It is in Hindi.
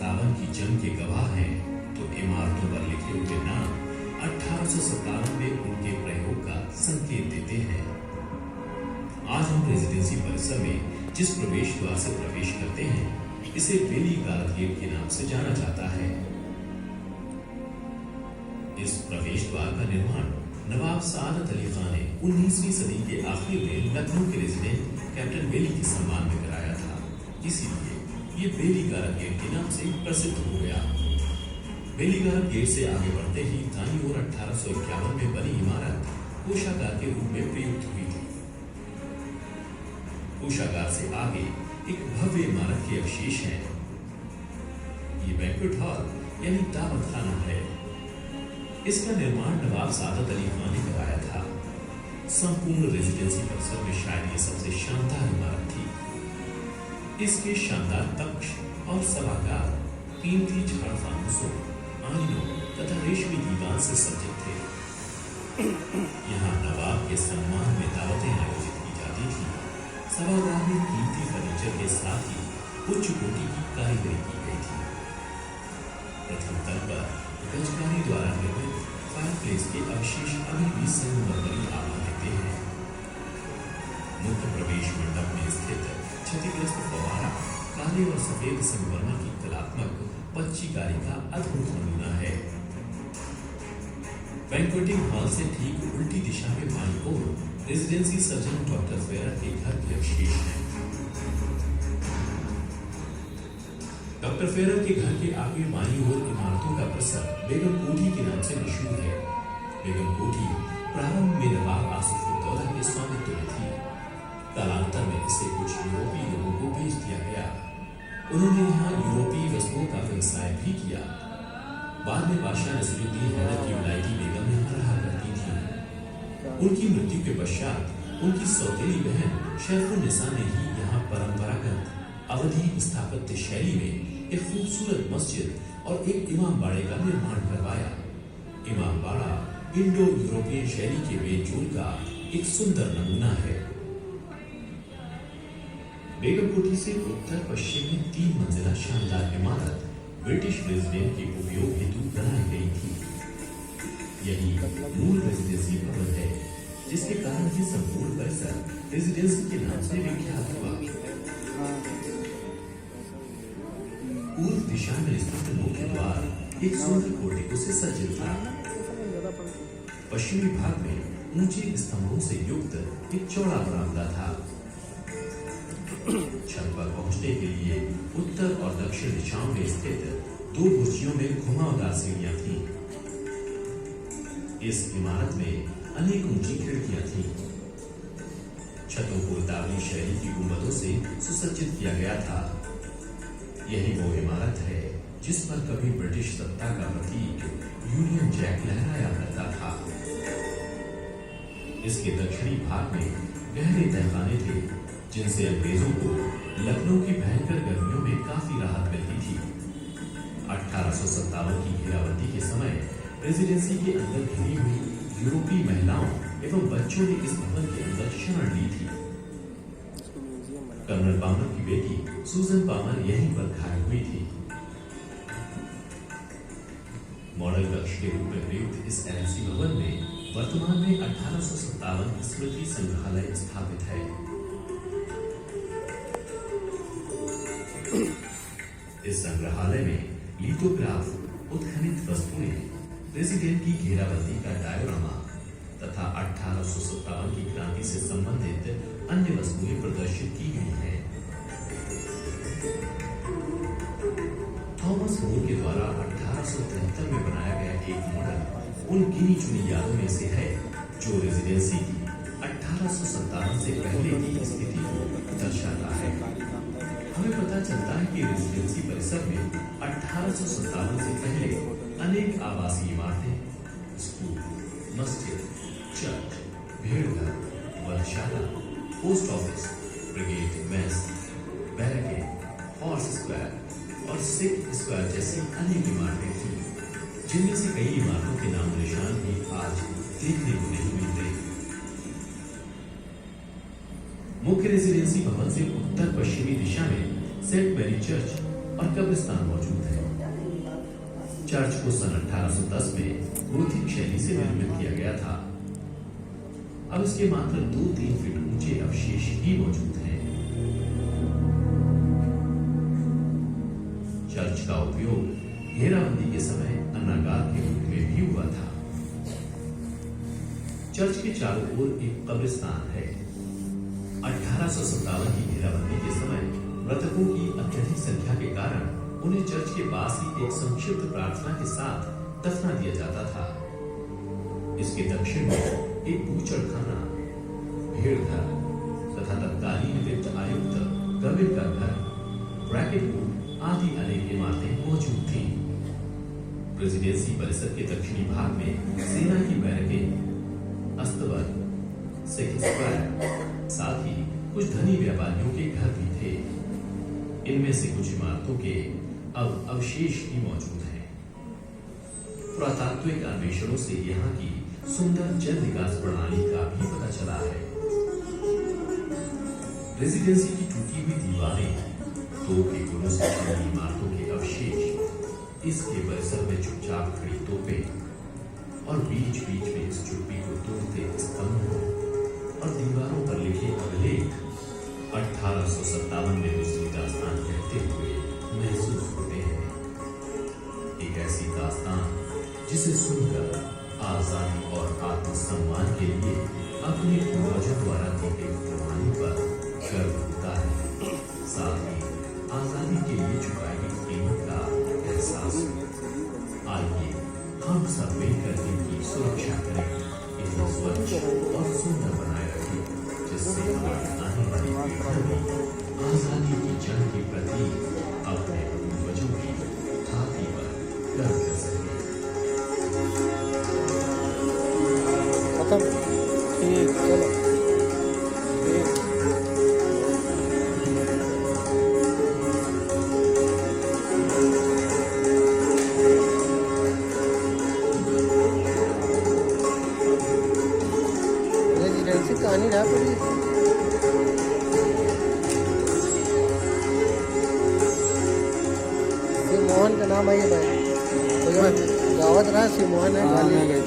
1857 की जंग के गवाह हैं, तो इमारतों पर लिखे हुए नाम 1857 में उनके प्रयोग का संकेत देते हैं। आज हम रेजिडेंसी परिसर में जिस प्रवेश द्वार से प्रवेश करते हैं, इसे बेली गार्ड गेट के नाम से जाना जाता है। इस प्रवेश द्वार का निर्माण नवाब सादत अली खान ने 19वीं सदी के आखिर में लखनऊ के रेजिडेंट कैप्टन बेली के सम्मान में कराया था। इसीलिए ये बेली गार्ड गेट के नाम से प्रसिद्ध हो गया। बेली गार्ड गेट से आगे बढ़ते ही दाईं ओर 1851 में बनी इमारत कोषागार के रूप में प्रयुक्त हुई थी। कोषागार से आगे एक भव्य इमारत के अवशेष हैं। ये बैंक्वेट हॉल यानी दावत खाना है। इसका निर्माण नवाब सादत अली खान ने कराया था। संपूर्ण रेजिडेंसी परिसर में शायद ये सबसे शानदार इमारत थी। इसके शानदार कक्ष और सभागार कीमती झाड़ फानुसों, आईनों तथा रेशमी दीवान से सज्जित थे। यहाँ नवाब के सम्मान में दावतें आयोजित की जाती थी। सभागार में कीमती फर्नीचर के साथ ही उच्च कोटि की कारीगरी की गई थी। प्रथम तल पर गजकारी द्वारा निर्मित फायरप्लेस के अवशेष अभी भी संगमरमरी आभा देते हैं। मुख्य प्रवेश मंडप में स्थित क्षतिग्रस्त फव्वारा काले और सफेद संगमरमर की कलात्मक पच्चीकारी का अद्भुत नमूना है। बैंक्वेटिंग हॉल से ठीक उल्टी दिशा में बाईं ओर रेजिडेंसी सर्जन डॉक्टर फेरर के घर के अवशेष हैं। डॉक्टर फेरर के घर के आगे बाईं ओर इमारतों का परिसर बेगम कोठी के नाम से मशहूर है। बेगम कोठी प्रारंभ में नवाब आसिफउद्दौला के स्वामित्व में थी। कालांतर में इसे कुछ यूरोपीय लोगों को बेच दिया गया। उन्होंने यहाँ यूरोपीय वस्तुओं का व्यवसाय भी किया। बाद में बादशाह नसीरुद्दीन हैदर की विलायती बेगम यहाँ रहा करती थी। उनकी मृत्यु के पश्चात उनकी सौतेली बहन शरफुन्निसा ने ही यहाँ परंपरागत अवधी स्थापत्य शैली में एक खूबसूरत मस्जिद और एक इमाम बाड़े का निर्माण करवाया। इमाम बाड़ा इंडो यूरोपियन शैली के मेलजोल का एक सुंदर नमूना है। बेगम कोठी से उत्तर पश्चिम में 3 मंजिला शानदार इमारत ब्रिटिश रेजिडेंट के उपयोग हेतु बनाई गई थी। यही मूल रेजिडेंसी भवन है, जिसके कारण ये संपूर्ण परिसर रेजिडेंसी के नाम से विख्यात हुआ। पूर्व दिशा में स्थित मुख्य द्वार एक सुंदर पोर्टिको से सज्जित था। पश्चिमी भाग में ऊंचे स्तंभों से युक्त एक चौड़ा बरामदा था। छत पर पहुंचने के लिए उत्तर और दक्षिण दिशाओं में स्थित 2 बुर्जियों में घुमावदार सीढ़ियां थीं। इस इमारत में अनेक ऊंची खिड़कियां थीं। छतों को इतालवी शैली की गुंबदों से सुसज्जित किया गया था। यही वो इमारत है जिस पर कभी ब्रिटिश सत्ता का प्रतीक यूनियन जैक लहराया करता था। इसके दक्षिणी भाग में गहरे तहखाने थे, जिनसे अंग्रेजों को लखनऊ की भयंकर गर्मियों में काफी राहत मिलती थी। 1857 की घेराबंदी के समय रेजिडेंसी के अंदर घिरी हुई यूरोपीय महिलाओं एवं बच्चों ने इस भवन के अंदर शरण ली थी। कर्नल पामर की बेटी सूजन पामर यहीं पर घायल हुई थी। मॉडल कक्ष के रूप में प्रयुक्त इस एलएसी भवन में वर्तमान में 1857 स्मृति संग्रहालय स्थापित है। इस संग्रहालय में लिथोग्राफ, उत्खनित वस्तुएं, रेजिडेंट की घेराबंदी का डायोरामा तथा 1857 की क्रांति से संबंधित अन्य वस्तुएं प्रदर्शित की गई हैं। थॉमस मोर के द्वारा 1873 में बनाया गया एक मॉडल उन गिनी चुनी यादों में से है जो रेजिडेंसी की 1857 से पहले की स्थिति को दर्शाता है। हमें पता चलता है कि रेजिडेंसी परिसर में 1857 से पहले अनेक आवासीय इमारतें, स्कूल, मस्जिद, चर्च, भेड़घर, वधशाला, post office, brigade mess, barricade, horse square और सिख स्क्वायर जैसी अनेक इमारतें थीं, जिनमें से कई इमारतों के नाम निशान भी आज देखने को नहीं मिलते। मुख्य रेजिडेंसी भवन से उत्तर पश्चिमी दिशा में सेंट मैरी चर्च और कब्रिस्तान मौजूद है। चर्च को सन 1810 में गोथिक शैली से निर्मित किया गया था। अब इसके मात्र 2-3 फीट ऊंचे अवशेष ही मौजूद हैं। चर्च का उपयोग घेराबंदी के समय अन्नागार के रूप में भी हुआ था। चर्च के चारों ओर एक कब्रिस्तान है। 1857 की घेराबंदी के समय मृतकों की अत्यधिक संख्या के कारण उन्हें चर्च के पास ही एक संक्षिप्त प्रार्थना के साथ दफना दिया जाता था। इसके दक्षिण में एक बूचड़खाना, भेड़घर तथा तत्कालीन वित्त आयुक्त गविल का घर, ब्रैकेट रूम आदि अनेक इमारतें मौजूद थीं। प्रेसिडेंसी परिसर के दक्षिणी भाग में सेना की बैरकें, अस्तबल, सिख स्क्वायर, साथ ही कुछ धनी व्यापारियों के घर भी थे। इनमें से कुछ इमारतों के अब अवशेष भी मौजूद हैं। पुरातात्विक अन्वेषणों से यहाँ की सुंदर जल निकास प्रणाली का भी पता चला है। रेजिडेंसी की टूटी हुई दीवारें, तोप के गोलों से बनी इमारतों के अवशेष, इसके परिसर में चुपचाप खड़ी तोपें और बीच बीच में इस चुप्पी को तोड़ते स्तंभों और दीवारों पर लिखे अभिलेख 1857 में दूसरी दास्तान कहते हुए महसूस होते हैं। एक ऐसी दास्तान जिसे सुनकर आजादी और आत्मसम्मान के लिए अपने पूर्वजों द्वारा दी गई कुर्बानी पर गर्व होता है। साथ ही आजादी के लिए चुकाई गई कीमत का एहसास हो। आइए हम सब मिलकर इनकी सुरक्षा करें, इन्हें स्वच्छ और सुंदर बनाए रखें, जिससे हमारी आने वाली पीढ़ियां भी आजादी की जंग के प्रति अपने पूर्वजों की छाती पर गर्व कर सके। ठीक, चलो रेजिडेंसी कहानी रहा पूरी। मोहन का नाम है ये भाई, गावत रहा सिमोहन है।